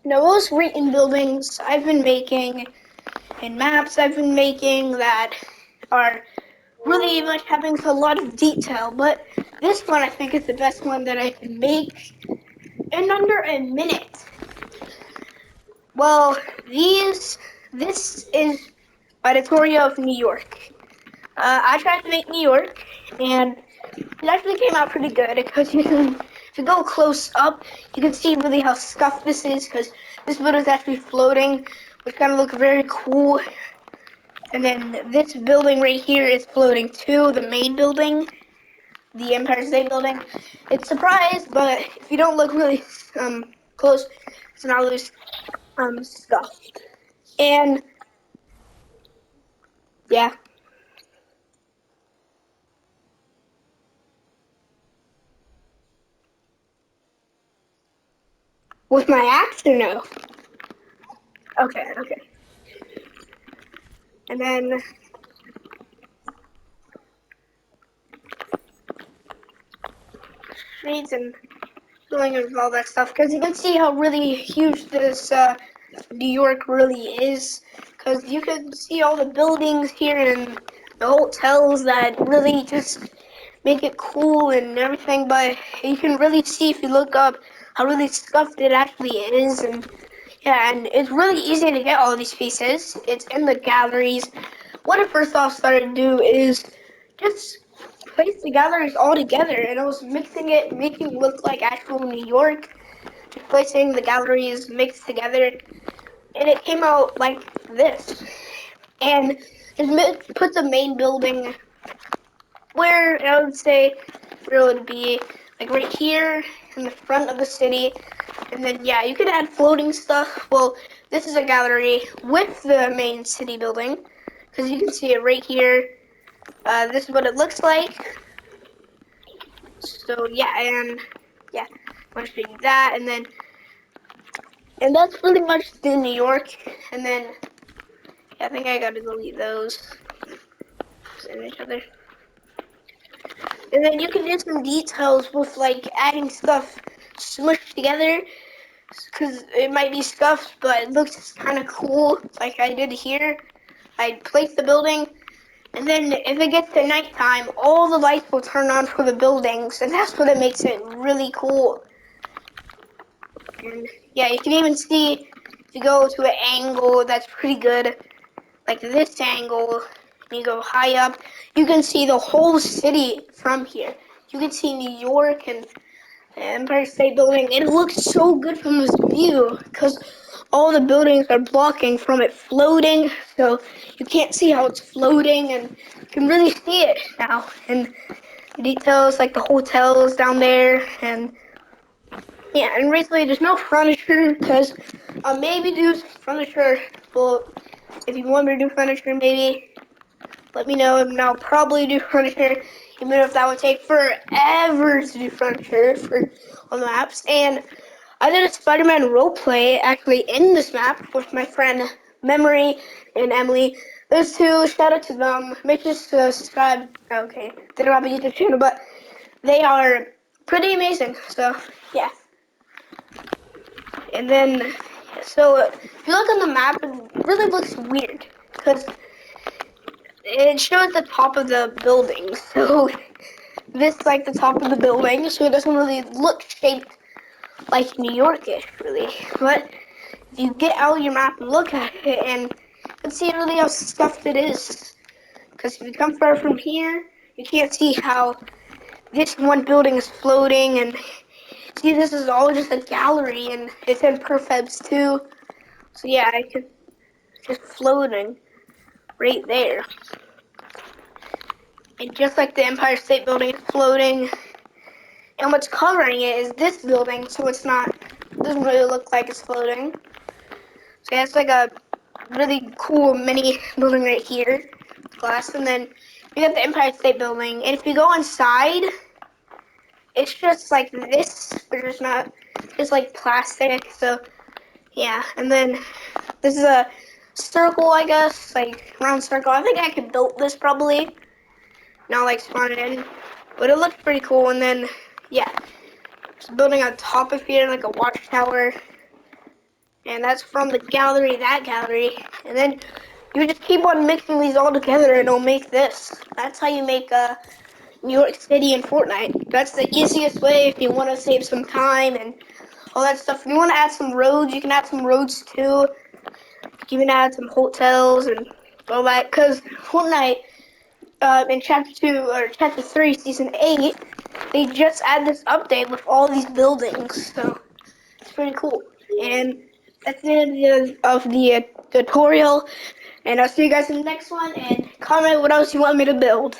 Most written buildings I've been making and maps I've been making that are really much having a lot of detail, but this one I think is the best one that I can make in under a minute. Well, this is by Victoria of New York. I tried to make New York, and it actually came out pretty good because if you go close up, you can see really how scuffed this is because this building is actually floating, which kind of looks very cool. And then this building right here is floating too, the main building, the Empire State Building. It's a surprise, but if you don't look really close, it's not really scuffed. And yeah, with my axe or no? Okay, okay. And then streets and going and all that stuff because you can see how really huge this New York really is because you can see all the buildings here and the hotels that really just make it cool and everything, but you can really see if you look up how really scuffed it actually is. And yeah, and it's really easy to get all these pieces. It's in the galleries. What I first off started to do is just place the galleries all together, and I was mixing it, making it look like actual New York, just placing the galleries mixed together, and it came out like this. And it put the main building where I would say where it would be like right here in the front of the city. And then yeah, you could add floating stuff. Well, this is a gallery with the main city building because you can see it right here. This is what it looks like. So yeah, and yeah, I'm gonna show you that, and that's pretty much the New York. And then yeah, I think I gotta delete those in each other. And then you can do some details with like adding stuff smushed together because it might be scuffed, but it looks kind of cool, like I did here. I placed the building, and then if it gets to nighttime, all the lights will turn on for the buildings, and that's what it makes it really cool. And yeah, you can even see if you go to an angle that's pretty good, like this angle, and you go high up, you can see the whole city from here. You can see New York and the Empire State Building. It looks so good from this view because all the buildings are blocking from it floating, so you can't see how it's floating, and you can really see it now. And the details, like the hotels down there, and yeah, and recently there's no furniture because I'll maybe do furniture. Well, if you want me to do furniture, maybe let me know, and I'll probably do furniture, even if that would take forever to do furniture for on the maps. And I did a Spider-Man roleplay actually in this map with my friend Memory and Emily. Those two, shout out to them. Make sure to subscribe. Okay, they don't have a YouTube channel, but they are pretty amazing. So yeah. And then, so if you look on the map, it really looks weird because it shows the top of the building. So this is like the top of the building, so it doesn't really look shaped like New Yorkish, really. But if you get out your map and look at it, and you can see really how scuffed it is. Because if you come far from here, you can't see how this one building is floating, and see, this is all just a gallery, and it's in Perfebs too. So yeah, I could just floating right there. And just like the Empire State Building is floating, and what's covering it is this building, so it's not, it doesn't really look like it's floating. So yeah, it's like a really cool mini building right here, glass, and then you got the Empire State Building, and if you go inside, it's just like this, but it's not, it's like plastic, so yeah, and then this is a circle, I guess, like round circle. I think I could build this probably, not like spawn it in, but it looks pretty cool. And then yeah, just building on top of here like a watchtower, and that's from the gallery, that gallery, and then you just keep on mixing these all together and it'll make this. That's how you make New York City in Fortnite. That's the easiest way if you want to save some time and all that stuff. If you want to add some roads, you can add some roads too. You can add some hotels and all that, because Fortnite in Chapter 2 or Chapter 3, Season 8, they just add this update with all these buildings, so it's pretty cool. And that's the end of the tutorial, and I'll see you guys in the next one, and comment what else you want me to build.